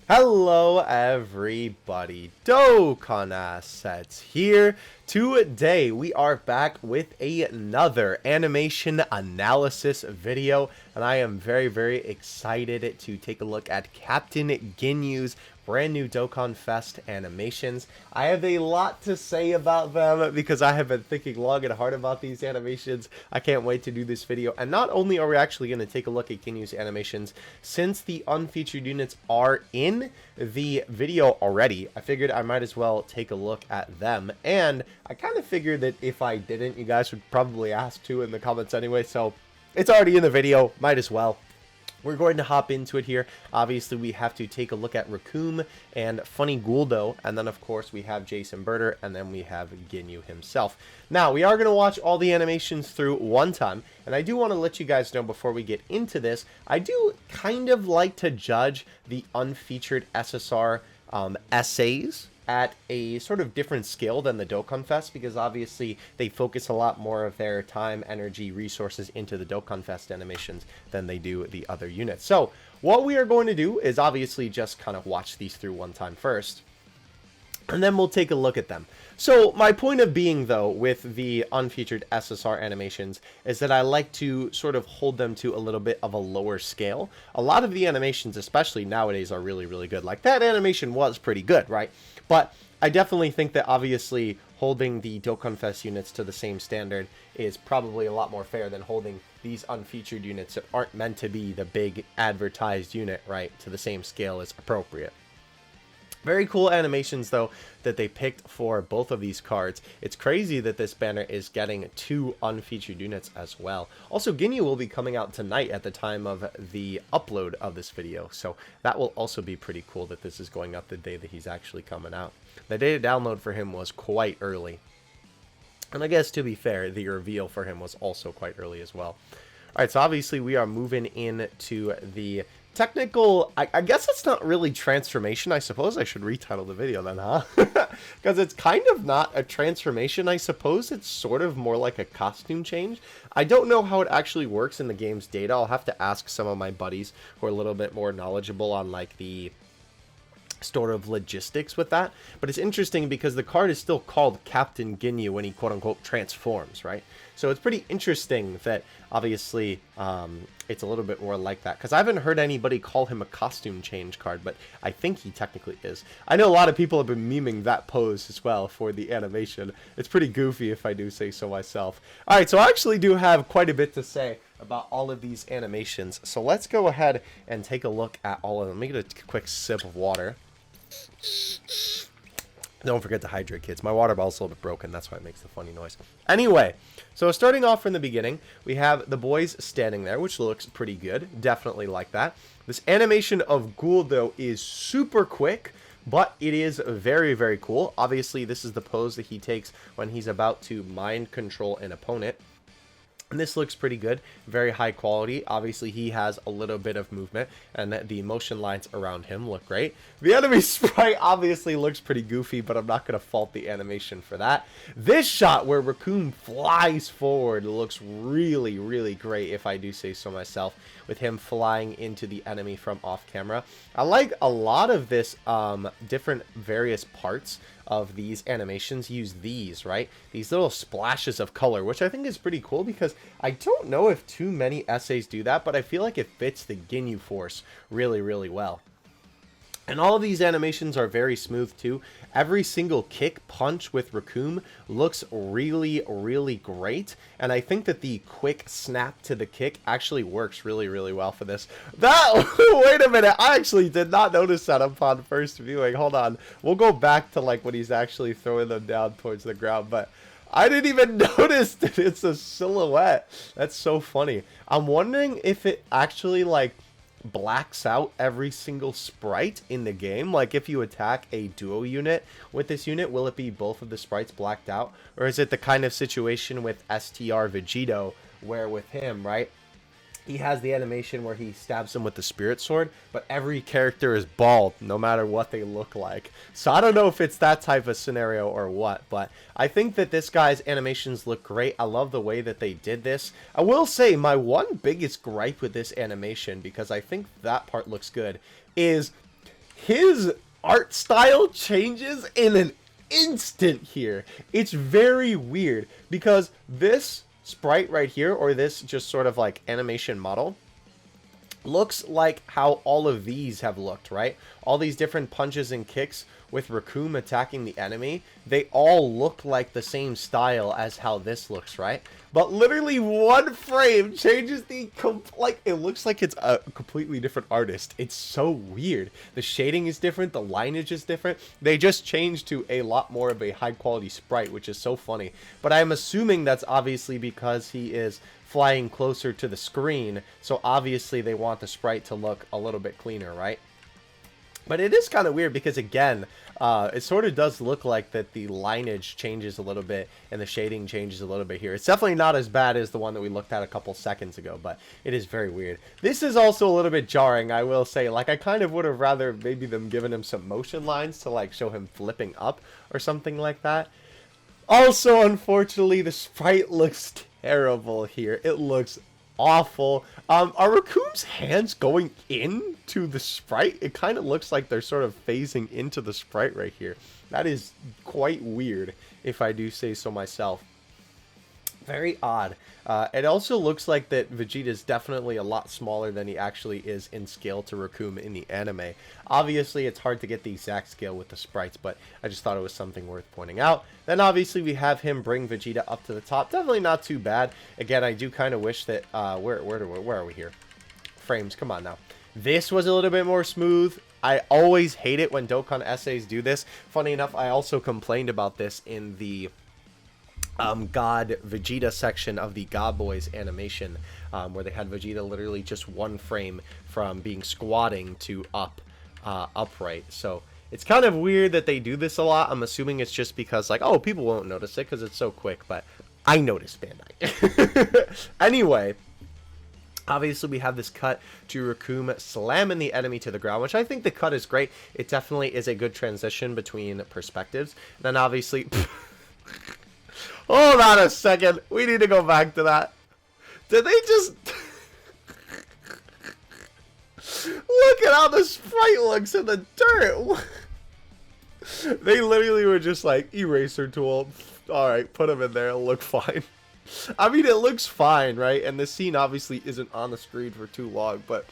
Hello everybody, Dokkan Assets here. Today we are back with another animation analysis video, and I am very excited to take a look at Captain Ginyu's brand new Dokkan Fest animations. I have a lot to say about them because I have been thinking long and hard about these animations. I can't wait to do this video, and not only are we actually going to take a look at Ginyu's animations, since the unfeatured units are in the video already, I figured I might as well take a look at them, and I kind of figured that if I didn't, you guys would probably ask too in the comments anyway, so it's already in the video, might as well. We're going to hop into it here. Obviously, we have to take a look at Raccoon and Funny Guldo, and then, of course, we have Jason Birder, and then we have Ginyu himself. Now, we are going to watch all the animations through one time, and I do want to let you guys know before we get into this, I do kind of like to judge the unfeatured SSR essays at a sort of different scale than the Dokkan Fest, because obviously they focus a lot more of their time, energy, resources into the Dokkan Fest animations than they do the other units. So what we are going to do is obviously just kind of watch these through one time first, and then we'll take a look at them. So my point of being, though, with the unfeatured SSR animations is that I like to sort of hold them to a little bit of a lower scale. A lot of the animations, especially nowadays, are really good. Like, that animation was pretty good, right? But I definitely think that obviously holding the Dokkan Fest units to the same standard is probably a lot more fair than holding these unfeatured units that aren't meant to be the big advertised unit, right, to the same scale as appropriate. Very cool animations, though, that they picked for both of these cards. It's crazy that this banner is getting 2 unfeatured units as well. Also, Ginyu will be coming out tonight at the time of the upload of this video, so that will also be pretty cool that this is going up the day that he's actually coming out. The day to download for him was quite early. And I guess, to be fair, the reveal for him was also quite early as well. Alright, so obviously we are moving into the technical, I guess it's not really transformation. I suppose I should retitle the video then, huh? Because it's kind of not a transformation. I suppose it's sort of more like a costume change. I don't know how it actually works in the game's data. I'll have to ask some of my buddies who are a little bit more knowledgeable on like the sort of logistics with that, but it's interesting because the card is still called Captain Ginyu when he quote-unquote transforms, right? So it's pretty interesting that obviously it's a little bit more like that, because I haven't heard anybody call him a costume change card, but I think he technically is. I know a lot of people have been memeing that pose as well for the animation. It's pretty goofy, if I do say so myself. Alright, so I actually do have quite a bit to say about all of these animations, so let's go ahead and take a look at all of them. Let me get a quick sip of water. Don't forget to hydrate, kids. My water bottle's a little bit broken. That's why it makes the funny noise. Anyway, so starting off from the beginning, we have the boys standing there, which looks pretty good. Definitely like that. This animation of Guldo is super quick, but it is very cool. Obviously, this is the pose that he takes when he's about to mind control an opponent. And this looks pretty good, very high quality. Obviously, he has a little bit of movement, and the motion lines around him look great. The enemy sprite obviously looks pretty goofy, but I'm not going to fault the animation for that. This shot where Raccoon flies forward looks really great, if I do say so myself, with him flying into the enemy from off camera. I like a lot of this different various parts of these animations use these, right? These little splashes of color, which I think is pretty cool because I don't know if too many essays do that, but I feel like it fits the Ginyu force really well. And all of these animations are very smooth too. Every single kick punch with Raccoon looks really great. And I think that the quick snap to the kick actually works really well for this. Wait a minute, I actually did not notice that upon first viewing. Hold on, we'll go back to like when he's actually throwing them down towards the ground, but I didn't even notice that it's a silhouette. That's so funny. I'm wondering if it actually like blacks out every single sprite in the game. Like if you attack a duo unit with this unit, will it be both of the sprites blacked out? Or is it the kind of situation with STR Vegito where with him, right, he has the animation where he stabs him with the spirit sword, but every character is bald no matter what they look like. So I don't know if it's that type of scenario or what, but I think that this guy's animations look great. I love the way that they did this. I will say my one biggest gripe with this animation, because I think that part looks good, is his art style changes in an instant here. It's very weird because this sprite right here, or this just sort of like animation model, looks like how all of these have looked, right? All these different punches and kicks with Raccoon attacking the enemy, they all look like the same style as how this looks, right? But literally one frame changes the like, it looks like it's a completely different artist. It's so weird. The shading is different, the lineage is different. They just changed to a lot more of a high quality sprite, which is so funny. But I'm assuming that's obviously because he is flying closer to the screen, so obviously they want the sprite to look a little bit cleaner, right? But it is kind of weird because, again, it sort of does look like that the lineage changes a little bit and the shading changes a little bit here. It's definitely not as bad as the one that we looked at a couple seconds ago, but it is very weird. This is also a little bit jarring, I will say. Like, I kind of would have rather maybe them giving him some motion lines to, like, show him flipping up or something like that. Also, unfortunately, the sprite looks terrible here. It looks awful. Are Raccoon's hands going into the sprite? It kind of looks like they're sort of phasing into the sprite right here. That is quite weird, if I do say so myself. Very odd. It also looks like that Vegeta is definitely a lot smaller than he actually is in scale to Raccoon in the anime. Obviously, it's hard to get the exact scale with the sprites, but I just thought it was something worth pointing out. Then obviously we have him bring Vegeta up to the top. Definitely not too bad. Again, I do kind of wish that where are we here? Frames, come on now. This was a little bit more smooth. I always hate it when Dokkan essays do this. Funny enough, I also complained about this in the God Vegeta section of the God Boys animation, where they had Vegeta literally just one frame from being squatting to upright. So it's kind of weird that they do this a lot. I'm assuming it's just because, like, oh, people won't notice it because it's so quick, but I noticed, Bandai. Anyway, obviously we have this cut to Raccoon slamming the enemy to the ground, which I think the cut is great. It definitely is a good transition between perspectives. And then obviously hold on a second. We need to go back to that. Did they just look at how the sprite looks in the dirt? They literally were just like, eraser tool. Alright, put him in there. It'll look fine. I mean, it looks fine, right? And the scene obviously isn't on the screen for too long, but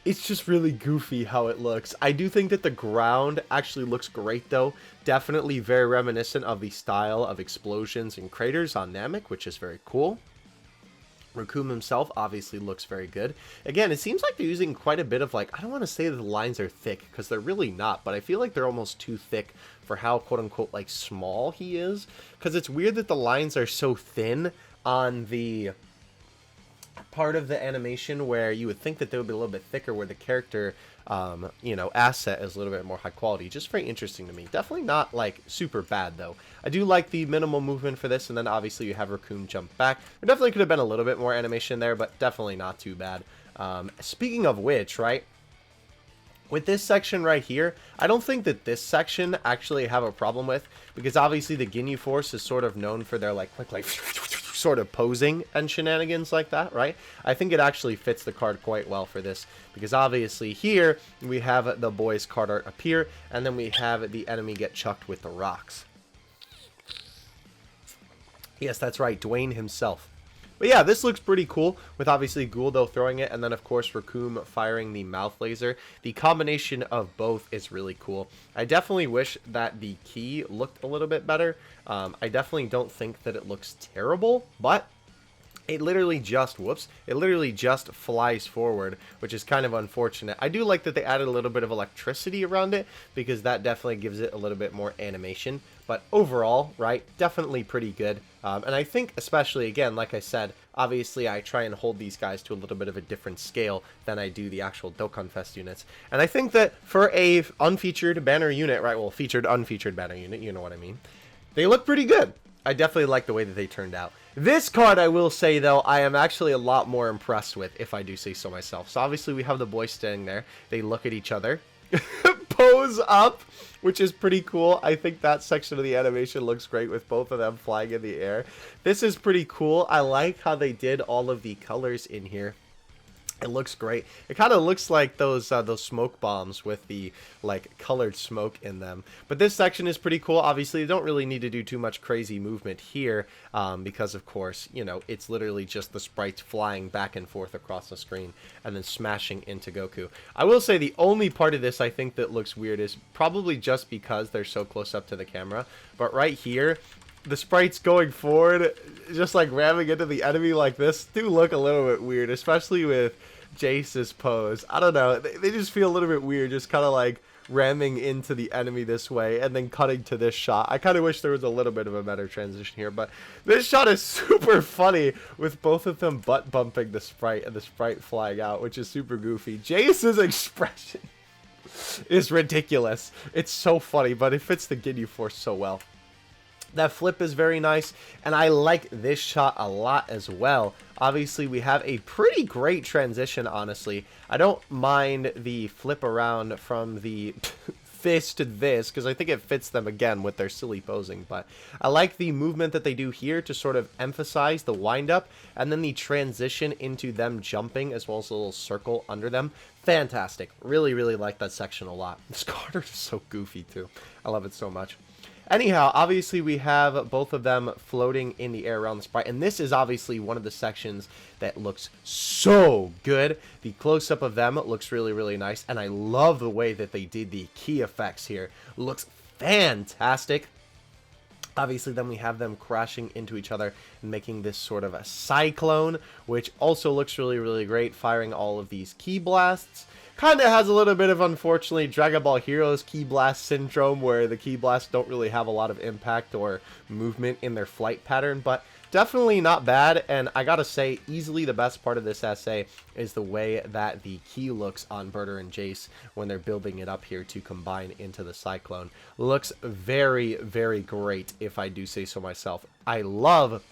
it's just really goofy how it looks. I do think that the ground actually looks great, though. Definitely very reminiscent of the style of explosions and craters on Namek, which is very cool. Raccoon himself obviously looks very good. Again, it seems like they're using quite a bit of, like, I don't want to say that the lines are thick, because they're really not, but I feel like they're almost too thick for how, quote-unquote, like, small he is. Because it's weird that the lines are so thin on the part of the animation where you would think that they would be a little bit thicker, where the character, you know, asset is a little bit more high quality. Just very interesting to me. Definitely not, like, super bad, though. I do like the minimal movement for this, and then obviously you have Raccoon jump back. There definitely could have been a little bit more animation there, but definitely not too bad. Speaking of which, right, with this section right here, I don't think that this section actually have a problem with, because obviously the Ginyu Force is sort of known for their, like sort of posing and shenanigans like that, right? I think it actually fits the card quite well for this, because obviously here we have the boys card art appear, and then we have the enemy get chucked with the rocks. Yes, that's right, Dwayne himself. But yeah, this looks pretty cool, with obviously Guldo throwing it, and then of course Raccoon firing the mouth laser. The combination of both is really cool. I definitely wish that the key looked a little bit better. I definitely don't think that it looks terrible, but it literally just, it literally just flies forward, which is kind of unfortunate. I do like that they added a little bit of electricity around it, because that definitely gives it a little bit more animation. But overall, right, definitely pretty good. And I think especially, again, like I said, obviously I try and hold these guys to a little bit of a different scale than I do the actual Dokkan Fest units. And I think that for a unfeatured banner unit, right, well, featured, unfeatured banner unit, you know what I mean, they look pretty good. I definitely like the way that they turned out. This card, I will say, though, I am actually a lot more impressed with, if I do say so myself. So obviously we have the boys standing there. They look at each other. Pose up, which is pretty cool. I think that section of the animation looks great with both of them flying in the air. This is pretty cool. I like how they did all of the colors in here. It looks great. It kind of looks like those smoke bombs with the like colored smoke in them. But this section is pretty cool. Obviously, you don't really need to do too much crazy movement here because, of course, you know, it's literally just the sprites flying back and forth across the screen and then smashing into Goku. I will say the only part of this I think that looks weird is probably just because they're so close up to the camera. But right here, the sprites going forward, just like ramming into the enemy like this, do look a little bit weird, especially with Jace's pose. I don't know, they just feel a little bit weird, just kind of like ramming into the enemy this way and then cutting to this shot. I kind of wish there was a little bit of a better transition here, but this shot is super funny with both of them butt bumping the sprite and the sprite flying out, which is super goofy. Jace's expression is ridiculous. It's so funny, but it fits the Ginyu Force so well. That flip is very nice, and I like this shot a lot as well. Obviously, we have a pretty great transition, honestly. I don't mind the flip around from the this to this, because I think it fits them again with their silly posing, but I like the movement that they do here to sort of emphasize the wind-up, and then the transition into them jumping, as well as a little circle under them. Fantastic. Really, really like that section a lot. This card is so goofy, too. I love it so much. Anyhow, obviously we have both of them floating in the air around the sprite, and this is obviously one of the sections that looks so good. The close-up of them looks really, really nice, and I love the way that they did the key effects here. Looks fantastic. Obviously, then we have them crashing into each other and making this sort of a cyclone, which also looks really, really great, firing all of these key blasts. Kind of has a little bit of, unfortunately, Dragon Ball Heroes Key Blast syndrome, where the Key Blasts don't really have a lot of impact or movement in their flight pattern, but definitely not bad. And I gotta say, easily the best part of this essay is the way that the key looks on Berter and Jace when they're building it up here to combine into the Cyclone. Looks very, very great, if I do say so myself. I love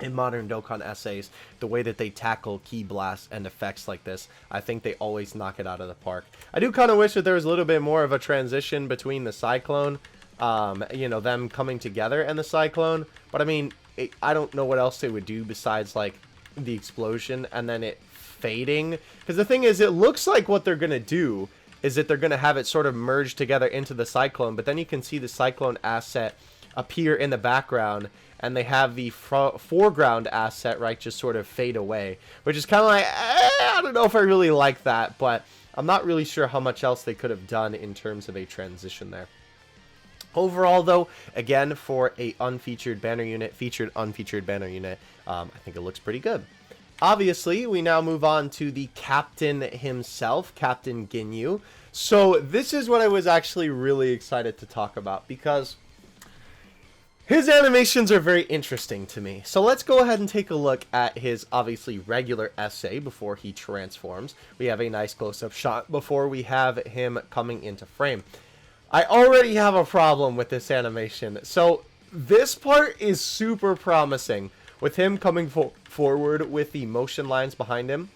in modern Dokkan essays the way that they tackle key blasts and effects like this. I think they always knock it out of the park. I do kind of wish that there was a little bit more of a transition between the Cyclone, you know, them coming together and the Cyclone, but I mean, I don't know what else they would do besides like the explosion and then it fading, because the thing is, it looks like what they're gonna do is that they're gonna have it sort of merge together into the Cyclone, but then you can see the Cyclone asset appear in the background, and they have the foreground asset, right, just sort of fade away, which is kind of like, I don't know if I really like that, but I'm not really sure how much else they could have done in terms of a transition there. Overall, though, again, for a unfeatured banner unit, featured unfeatured banner unit, I think it looks pretty good. Obviously, we now move on to the captain himself, Captain Ginyu. So this is what I was actually really excited to talk about, because his animations are very interesting to me. So let's go ahead and take a look at his obviously regular essay before he transforms. We have a nice close-up shot before we have him coming into frame. I already have a problem with this animation. So this part is super promising with him coming forward with the motion lines behind him.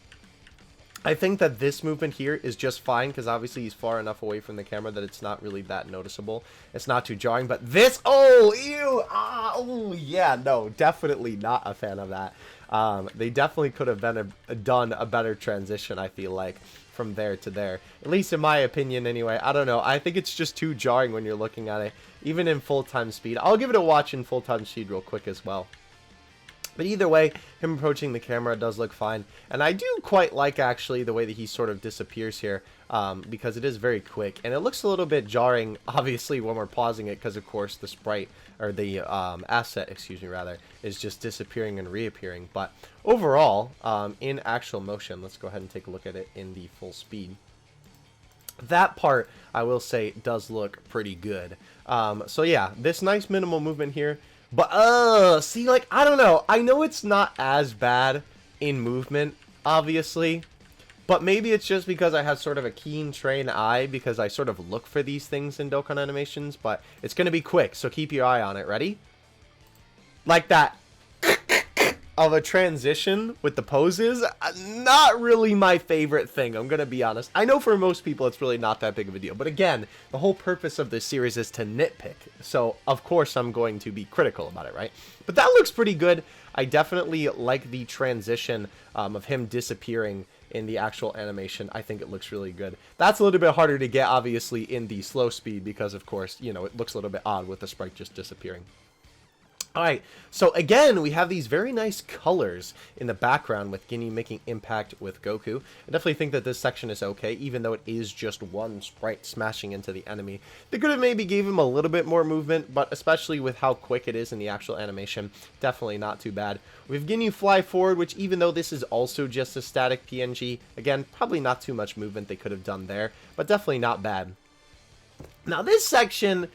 I think that this movement here is just fine, because obviously he's far enough away from the camera that it's not really that noticeable. It's not too jarring, but this, oh, ew, oh, yeah, no, definitely not a fan of that. They definitely could have done a better transition, I feel like, from there to there. At least in my opinion, anyway. I don't know. I think it's just too jarring when you're looking at it, even in full-time speed. I'll give it a watch in full-time speed real quick as well. But either way, him approaching the camera does look fine. And I do quite like, actually, the way that he sort of disappears here, because it is very quick. And it looks a little bit jarring, obviously, when we're pausing it, because, of course, the sprite, or the asset, excuse me, rather, is just disappearing and reappearing. But overall, in actual motion, let's go ahead and take a look at it in the full speed. That part, I will say, does look pretty good. So yeah, this nice minimal movement here. But, see, like, I don't know. I know it's not as bad in movement, obviously. But maybe it's just because I have sort of a keen trained eye, because I sort of look for these things in Dokkan animations. But it's going to be quick, so keep your eye on it. Ready? Like that of a transition with the poses. Not really my favorite thing, I'm going to be honest. I know for most people it's really not that big of a deal. But again, the whole purpose of this series is to nitpick. So, of course, I'm going to be critical about it, right? But that looks pretty good. I definitely like the transition of him disappearing in the actual animation, I think it looks really good. That's a little bit harder to get, obviously, in the slow speed because, of course, you know, it looks a little bit odd with the sprite just disappearing. Alright, so again, we have these very nice colors in the background with Ginyu making impact with Goku. I definitely think that this section is okay, even though it is just one sprite smashing into the enemy. They could have maybe gave him a little bit more movement, but especially with how quick it is in the actual animation, definitely not too bad. We have Ginyu fly forward, which even though this is also just a static PNG, again, probably not too much movement they could have done there, but definitely not bad. Now this section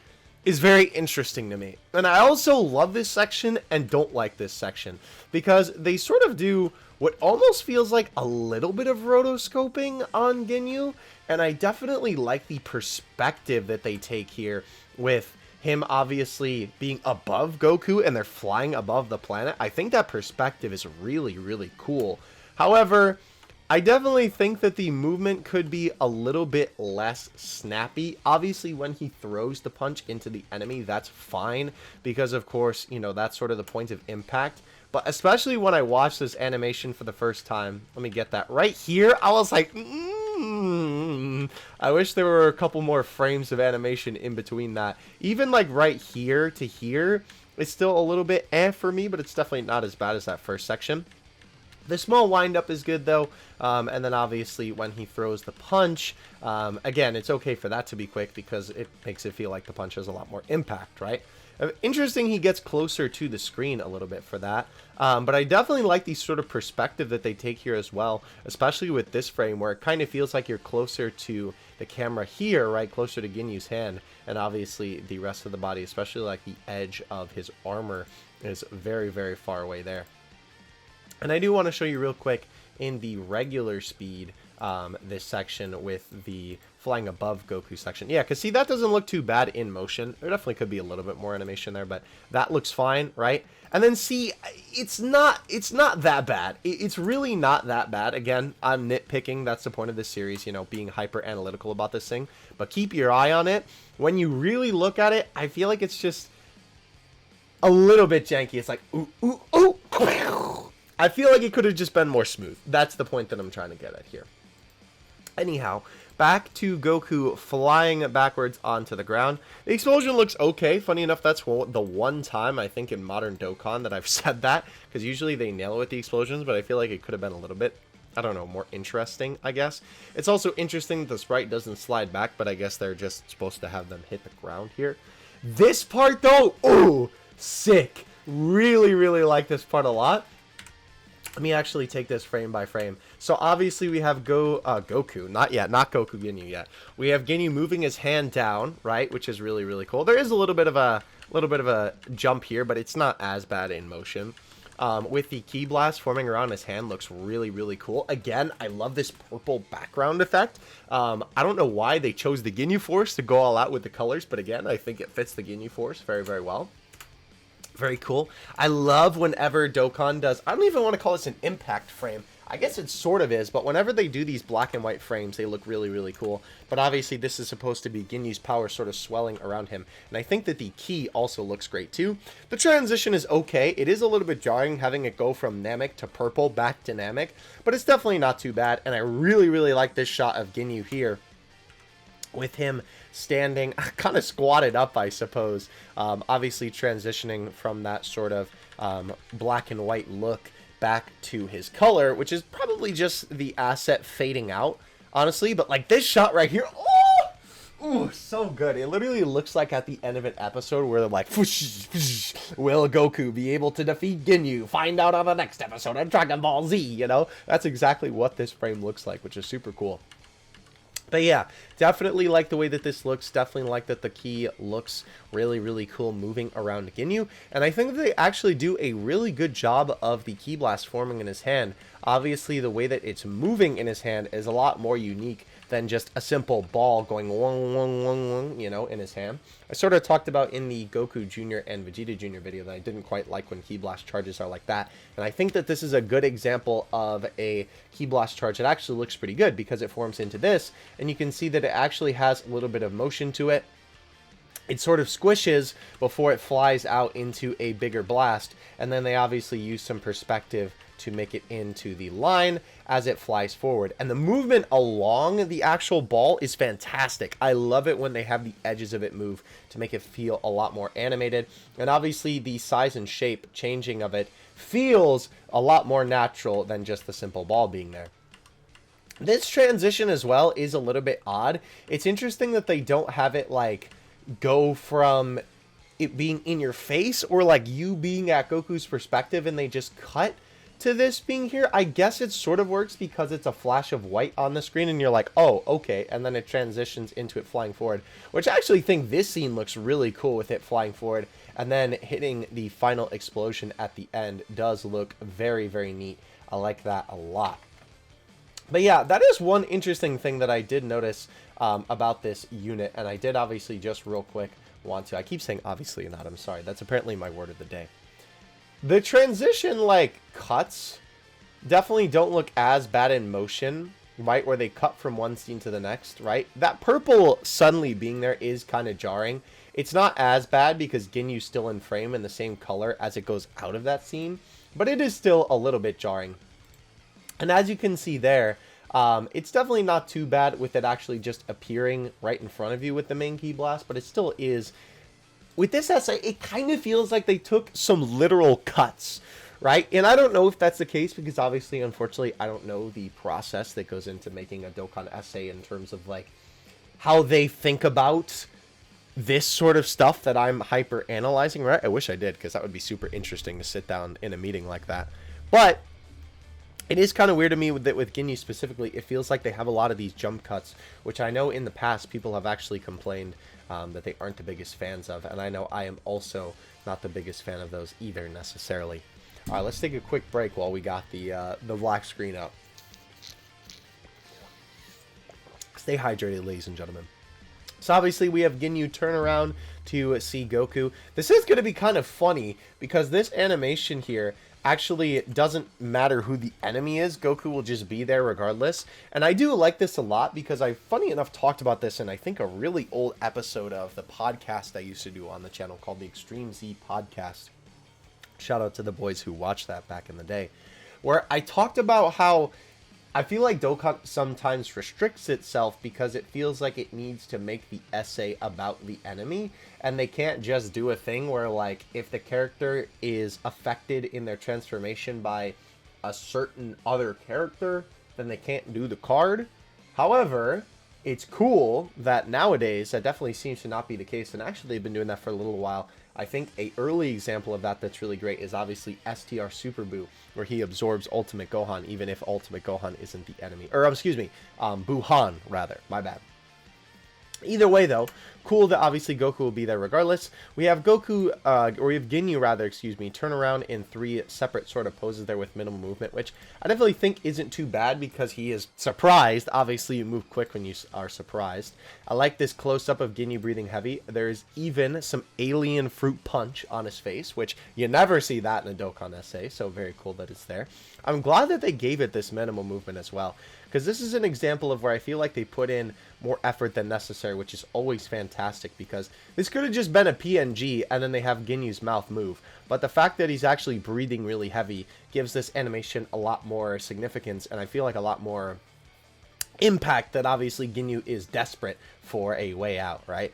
is very interesting to me. And I also love this section and don't like this section because they sort of do what almost feels like a little bit of rotoscoping on Ginyu, and I definitely like the perspective that they take here with him obviously being above Goku and they're flying above the planet. I think that perspective is really, really cool. However, I definitely think that the movement could be a little bit less snappy. Obviously, when he throws the punch into the enemy, that's fine because, of course, you know, that's sort of the point of impact. But especially when I watched this animation for the first time, let me get that right here, I was like, I wish there were a couple more frames of animation in between that. Even like right here to here, it's still a little bit for me, but it's definitely not as bad as that first section. The small windup is good though, and then obviously when he throws the punch, again, it's okay for that to be quick because it makes it feel like the punch has a lot more impact, right? Interesting he gets closer to the screen a little bit for that, but I definitely like the sort of perspective that they take here as well, especially with this frame where it kind of feels like you're closer to the camera here, right, closer to Ginyu's hand, and obviously the rest of the body, especially like the edge of his armor is very, very far away there. And I do want to show you real quick in the regular speed, this section with the flying above Goku section. Yeah, because see, that doesn't look too bad in motion. There definitely could be a little bit more animation there, but that looks fine, right? And then see, it's not that bad. It's really not that bad. Again, I'm nitpicking. That's the point of this series, you know, being hyper analytical about this thing. But keep your eye on it. When you really look at it, I feel like it's just a little bit janky. It's like, ooh, ooh, ooh. I feel like it could have just been more smooth. That's the point that I'm trying to get at here. Anyhow, back to Goku flying backwards onto the ground. The explosion looks okay. Funny enough, that's the one time I think in modern Dokkan that I've said that, because usually they nail it with the explosions, but I feel like it could have been a little bit, I don't know, more interesting, I guess. It's also interesting that the sprite doesn't slide back, but I guess they're just supposed to have them hit the ground here. This part, though, ooh, sick. Really, really like this part a lot. Let me actually take this frame by frame. So obviously we have Goku, not Goku Ginyu yet. We have Ginyu moving his hand down, right, which is really, really cool. There is a little bit of a jump here, but it's not as bad in motion. With the ki blast forming around his hand looks really, really cool. Again, I love this purple background effect. I don't know why they chose the Ginyu Force to go all out with the colors, but again, I think it fits the Ginyu Force very, very well. Very cool. I love whenever Dokkan does, I don't even want to call this an impact frame. I guess it sort of is, but whenever they do these black and white frames, they look really, really cool. But obviously, this is supposed to be Ginyu's power sort of swelling around him. And I think that the ki also looks great, too. The transition is okay. It is a little bit jarring having it go from Namek to purple back to Namek, but it's definitely not too bad. And I really, really like this shot of Ginyu here, with him standing kind of squatted up, I suppose, obviously transitioning from that sort of black and white look back to his color, which is probably just the asset fading out, honestly. But like this shot right here, oh, ooh, so good. It literally looks like at the end of an episode where they're like, whoosh, whoosh, will Goku be able to defeat Ginyu? Find out on the next episode of Dragon Ball Z, you know? That's exactly what this frame looks like, which is super cool. But yeah, definitely like the way that this looks. Definitely like that the ki looks really, really cool moving around Ginyu. And I think that they actually do a really good job of the ki blast forming in his hand. Obviously, the way that it's moving in his hand is a lot more unique than just a simple ball going wong, wong, wong, wong, you know, in his hand. I sort of talked about in the Goku Jr. and Vegeta Jr. video that I didn't quite like when ki blast charges are like that. And I think that this is a good example of a ki blast charge that actually looks pretty good because it forms into this. And you can see that it actually has a little bit of motion to it. It sort of squishes before it flies out into a bigger blast. And then they obviously use some perspective to make it into the line as it flies forward. And the movement along the actual ball is fantastic. I love it when they have the edges of it move to make it feel a lot more animated. And obviously the size and shape changing of it feels a lot more natural than just the simple ball being there. This transition as well is a little bit odd. It's interesting that they don't have it like go from it being in your face or like you being at Goku's perspective and they just cut to this being here. I guess it sort of works because it's a flash of white on the screen and you're like, oh, okay, and then it transitions into it flying forward, which I actually think this scene looks really cool with it flying forward and then hitting the final explosion at the end does look very, very neat. I like that a lot. But yeah, that is one interesting thing that I did notice about this unit, and I did obviously just real quick want to, I keep saying obviously not, I'm sorry, that's apparently my word of the day. The transition, like, cuts definitely don't look as bad in motion, right, where they cut from one scene to the next, right? That purple suddenly being there is kind of jarring. It's not as bad because Ginyu's still in frame in the same color as it goes out of that scene, but it is still a little bit jarring. And as you can see there, it's definitely not too bad with it actually just appearing right in front of you with the main key blast, but it still is. With this essay, it kind of feels like they took some literal cuts, right? And I don't know if that's the case because obviously, unfortunately, I don't know the process that goes into making a Dokkan essay in terms of like how they think about this sort of stuff that I'm hyper analyzing, right? I wish I did because that would be super interesting to sit down in a meeting like that. But it is kind of weird to me with Ginyu specifically. It feels like they have a lot of these jump cuts, which I know in the past people have actually complained that they aren't the biggest fans of. And I know I am also not the biggest fan of those either necessarily. All right, let's take a quick break while we got the black screen up. Stay hydrated, ladies and gentlemen. So obviously we have Ginyu turn around to see Goku. This is going to be kind of funny because this animation here actually doesn't matter who the enemy is. Goku will just be there regardless. And I do like this a lot because I, funny enough, talked about this in I think a really old episode of the podcast I used to do on the channel called the Extreme Z Podcast. Shout out to the boys who watched that back in the day. Where I talked about how I feel like Dokkan sometimes restricts itself because it feels like it needs to make the essay about the enemy, and they can't just do a thing where, like, if the character is affected in their transformation by a certain other character, then they can't do the card. However, it's cool that nowadays that definitely seems to not be the case, and actually they've been doing that for a little while. I think a early example of that that's really great is obviously STR Super Buu, where he absorbs Ultimate Gohan, even if Ultimate Gohan isn't the enemy. Or, excuse me, Buhan, rather. My bad. Either way, though, cool that obviously Goku will be there regardless. We have Goku, or we have Ginyu, rather, excuse me, turn around in 3 separate sort of poses there with minimal movement, which I definitely think isn't too bad because he is surprised. Obviously, you move quick when you are surprised. I like this close-up of Ginyu breathing heavy. There's even some alien fruit punch on his face, which you never see that in a Dokkan essay, so very cool that it's there. I'm glad that they gave it this minimal movement as well, because this is an example of where I feel like they put in more effort than necessary, which is always fantastic, because this could have just been a PNG and then they have Ginyu's mouth move. But the fact that he's actually breathing really heavy gives this animation a lot more significance, and I feel like a lot more impact that obviously Ginyu is desperate for a way out, right?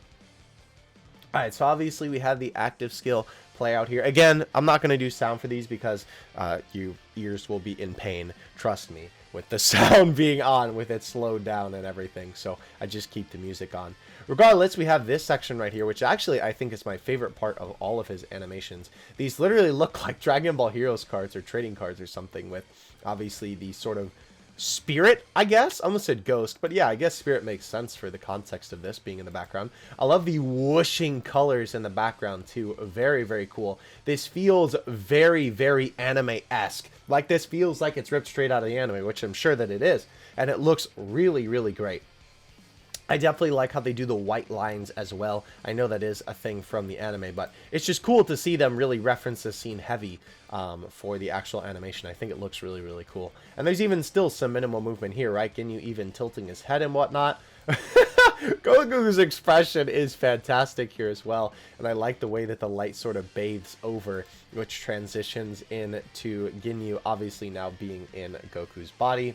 Alright, so obviously we have the active skill play out here. Again, I'm not going to do sound for these because your ears will be in pain, trust me, with the sound being on, with it slowed down and everything, so I just keep the music on. Regardless, we have this section right here, which actually I think is my favorite part of all of his animations. These literally look like Dragon Ball Heroes cards or trading cards or something, with obviously the sort of spirit, I guess. I almost said ghost, but yeah, I guess spirit makes sense for the context of this being in the background. I love the whooshing colors in the background too. Very, very cool. This feels very, very anime-esque. Like, this feels like it's ripped straight out of the anime, which I'm sure that it is. And it looks really, really great. I definitely like how they do the white lines as well. I know that is a thing from the anime, but it's just cool to see them really reference this scene heavy for the actual animation. I think it looks really, really cool. And there's even still some minimal movement here, right? Ginyu even tilting his head and whatnot. Goku's expression is fantastic here as well, and I like the way that the light sort of bathes over, which transitions into Ginyu obviously now being in Goku's body,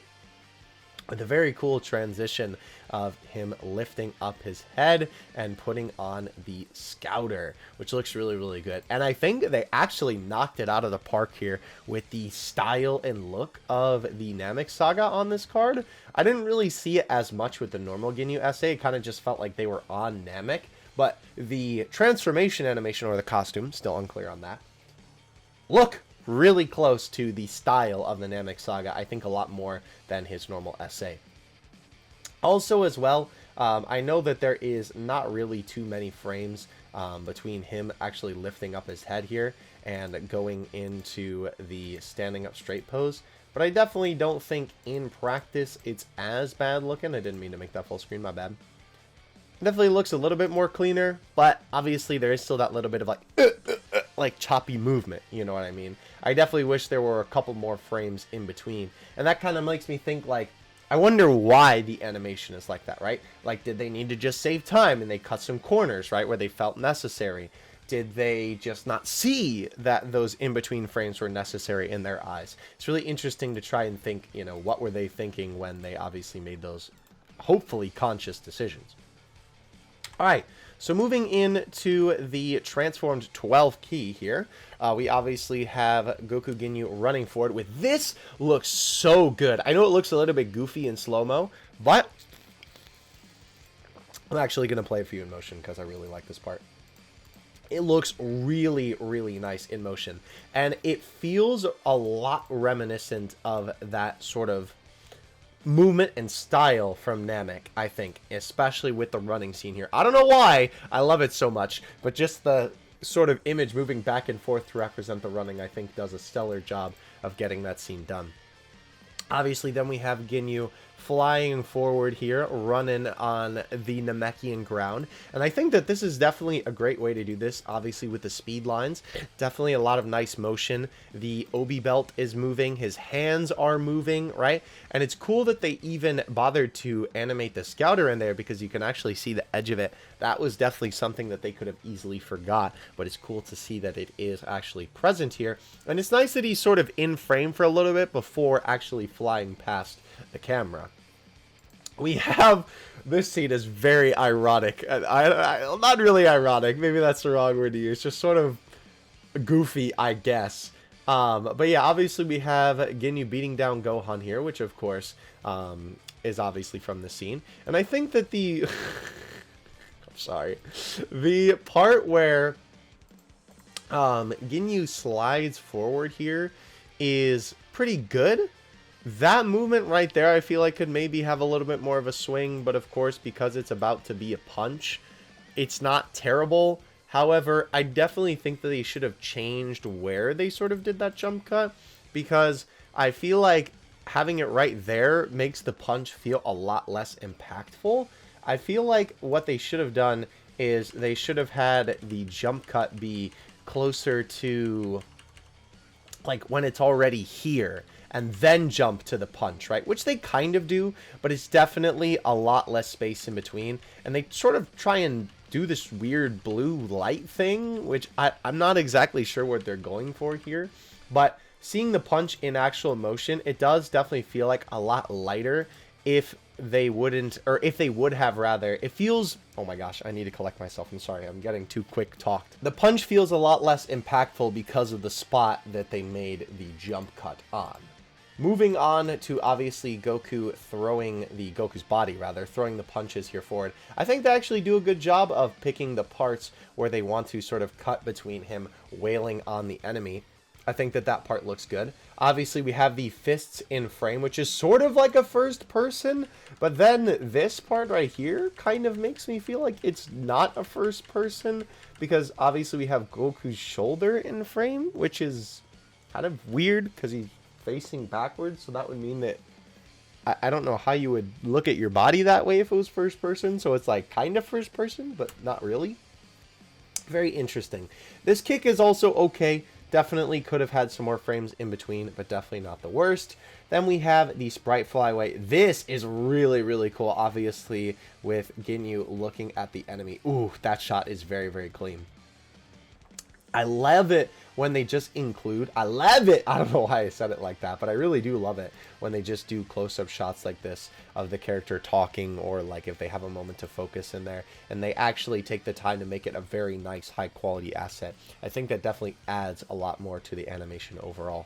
with a very cool transition of him lifting up his head and putting on the Scouter, which looks really, really good. And I think they actually knocked it out of the park here with the style and look of the Namek Saga on this card. I didn't really see it as much with the normal Ginyu essay. It kind of just felt like they were on Namek, but the transformation animation or the costume, still unclear on that, look really close to the style of the Namek Saga. I think a lot more than his normal essay. Also as well, I know that there is not really too many frames between him actually lifting up his head here and going into the standing up straight pose, but I definitely don't think in practice it's as bad looking. I didn't mean to make that full screen, my bad. Definitely looks a little bit more cleaner, but obviously there is still that little bit of like choppy movement, you know what I mean? I definitely wish there were a couple more frames in between, and that kind of makes me think, like, I wonder why the animation is like that, right? Like, did they need to just save time and they cut some corners, right, where they felt necessary? Did they just not see that those in-between frames were necessary in their eyes? It's really interesting to try and think, you know, what were they thinking when they obviously made those hopefully conscious decisions. Alright, so moving into the transformed 12 key here, we obviously have Goku Ginyu running forward with this. Looks so good. I know it looks a little bit goofy in slow-mo, but I'm actually going to play it for you in motion because I really like this part. It looks really, really nice in motion, and it feels a lot reminiscent of that sort of movement and style from Namek, I think, especially with the running scene here. I don't know why I love it so much, but just the sort of image moving back and forth to represent the running, I think, does a stellar job of getting that scene done. Obviously, then we have Ginyu flying forward here, running on the Namekian ground. And I think that this is definitely a great way to do this, obviously with the speed lines. Definitely a lot of nice motion. The Obi belt is moving, his hands are moving, right? And it's cool that they even bothered to animate the Scouter in there because you can actually see the edge of it. That was definitely something that they could have easily forgot, but it's cool to see that it is actually present here. And it's nice that he's sort of in frame for a little bit before actually flying past the camera. We have, this scene is very ironic. Not really ironic, maybe that's the wrong word to use, just sort of goofy, I guess. But yeah, obviously we have Ginyu beating down Gohan here, which of course is obviously from the scene. And I think that the I'm sorry, the part where Ginyu slides forward here is pretty good. That movement right there, I feel like could maybe have a little bit more of a swing, but of course, because it's about to be a punch, it's not terrible. However, I definitely think that they should have changed where they sort of did that jump cut, because I feel like having it right there makes the punch feel a lot less impactful. I feel like what they should have done is they should have had the jump cut be closer to like when it's already here, and then jump to the punch, right? Which they kind of do, but it's definitely a lot less space in between. And they sort of try and do this weird blue light thing, which I'm not exactly sure what they're going for here. But seeing the punch in actual motion, it does definitely feel like a lot lighter if they wouldn't, or if they would have rather. It feels, oh my gosh, I need to collect myself. I'm sorry, I'm getting too quick talked. The punch feels a lot less impactful because of the spot that they made the jump cut on. Moving on to obviously Goku's body rather, throwing the punches here forward. I think they actually do a good job of picking the parts where they want to sort of cut between him wailing on the enemy. I think that that part looks good. Obviously, we have the fists in frame, which is sort of like a first person, but then this part right here kind of makes me feel like it's not a first person, because obviously we have Goku's shoulder in frame, which is kind of weird because he's facing backwards, so that would mean that I don't know how you would look at your body that way if it was first person, so it's like kind of first person, but not really. Very interesting. This kick is also okay. Definitely could have had some more frames in between, but definitely not the worst. Then we have the sprite flyaway. This is really, really cool, obviously, with Ginyu looking at the enemy. Ooh, that shot is very, very clean. I love it when they just include, I love it, I don't know why I said it like that, but I really do love it when they just do close-up shots like this of the character talking, or like if they have a moment to focus in there, and they actually take the time to make it a very nice, high-quality asset. I think that definitely adds a lot more to the animation overall.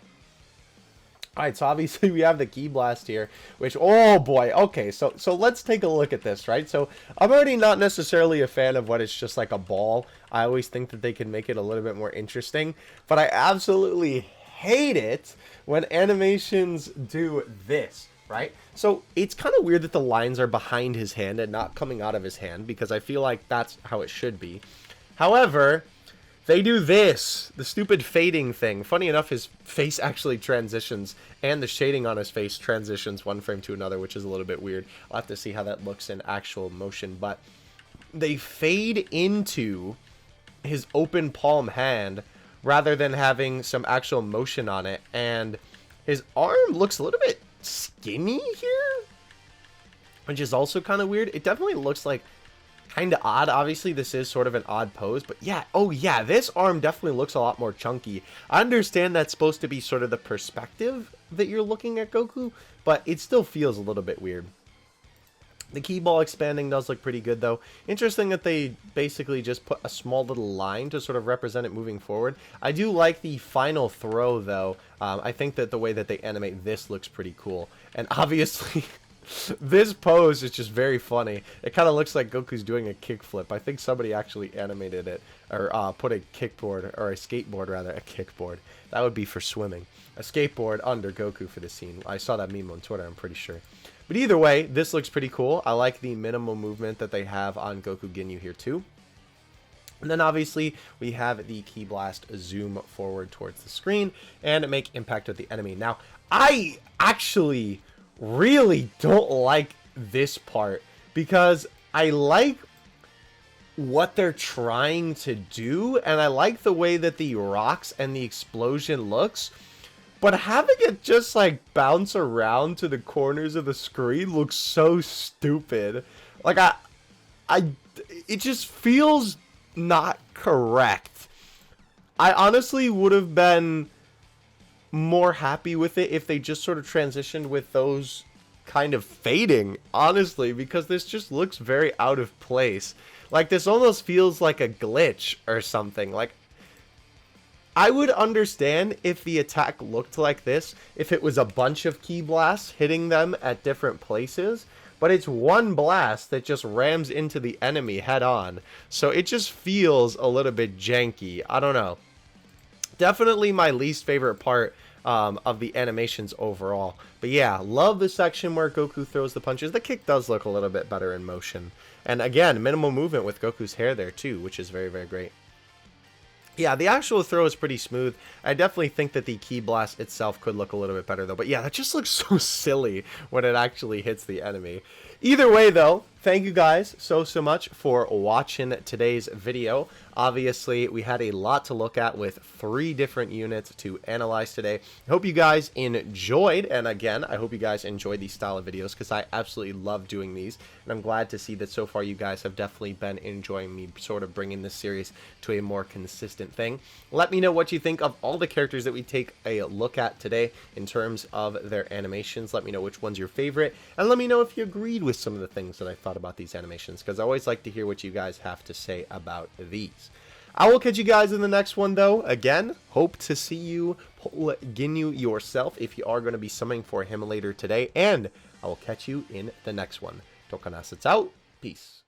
Alright, so obviously we have the Ki Blast here, which, oh boy, okay, so let's take a look at this, right? So, I'm already not necessarily a fan of when it's just like a ball. I always think that they can make it a little bit more interesting, but I absolutely hate it when animations do this, right? So, it's kind of weird that the lines are behind his hand and not coming out of his hand, because I feel like that's how it should be. However, they do this, the stupid fading thing. Funny enough, his face actually transitions, and the shading on his face transitions one frame to another, which is a little bit weird. I'll have to see how that looks in actual motion, but they fade into his open palm hand rather than having some actual motion on it, and his arm looks a little bit skinny here, which is also kind of weird. It definitely looks like kind of odd. Obviously, this is sort of an odd pose, but yeah, oh yeah, this arm definitely looks a lot more chunky. I understand that's supposed to be sort of the perspective that you're looking at Goku, but it still feels a little bit weird. The key ball expanding does look pretty good, though. Interesting that they basically just put a small little line to sort of represent it moving forward. I do like the final throw, though. I think that the way that they animate this looks pretty cool. And obviously, this pose is just very funny. It kind of looks like Goku's doing a kickflip. I think somebody actually animated it, or put a kickboard, or a skateboard rather, a kickboard. That would be for swimming. A skateboard under Goku for the scene. I saw that meme on Twitter, I'm pretty sure. But either way, this looks pretty cool. I like the minimal movement that they have on Goku Ginyu here too. And then obviously we have the Ki Blast zoom forward towards the screen and make impact with the enemy. Now, I actually really don't like this part, because I like what they're trying to do, and I like the way that the rocks and the explosion looks, but having it just like bounce around to the corners of the screen looks so stupid. Like it just feels not correct. I honestly would have been more happy with it if they just sort of transitioned with those kind of fading, honestly, because this just looks very out of place. Like, this almost feels like a glitch or something. Like, I would understand if the attack looked like this, if it was a bunch of Ki Blasts hitting them at different places, but it's one blast that just rams into the enemy head on, so it just feels a little bit janky. I don't know. Definitely my least favorite part of the animations overall. But yeah, love the section where Goku throws the punches. The kick does look a little bit better in motion. And again, minimal movement with Goku's hair there too, which is very, very great. Yeah, the actual throw is pretty smooth. I definitely think that the Ki Blast itself could look a little bit better though. But yeah, that just looks so silly when it actually hits the enemy. Either way though, thank you guys so much for watching today's video. Obviously, we had a lot to look at with 3 different units to analyze today. I hope you guys enjoyed, and again, I hope you guys enjoyed these style of videos, because I absolutely love doing these, and I'm glad to see that so far you guys have definitely been enjoying me sort of bringing this series to a more consistent thing. Let me know what you think of all the characters that we take a look at today in terms of their animations. Let me know which one's your favorite, and let me know if you agreed with some of the things that I thought about these animations, because I always like to hear what you guys have to say about these. I will catch you guys in the next one, though. Again, hope to see you pull Ginyu yourself if you are going to be summoning for him later today. And I will catch you in the next one. Dokkan Assets out. Peace.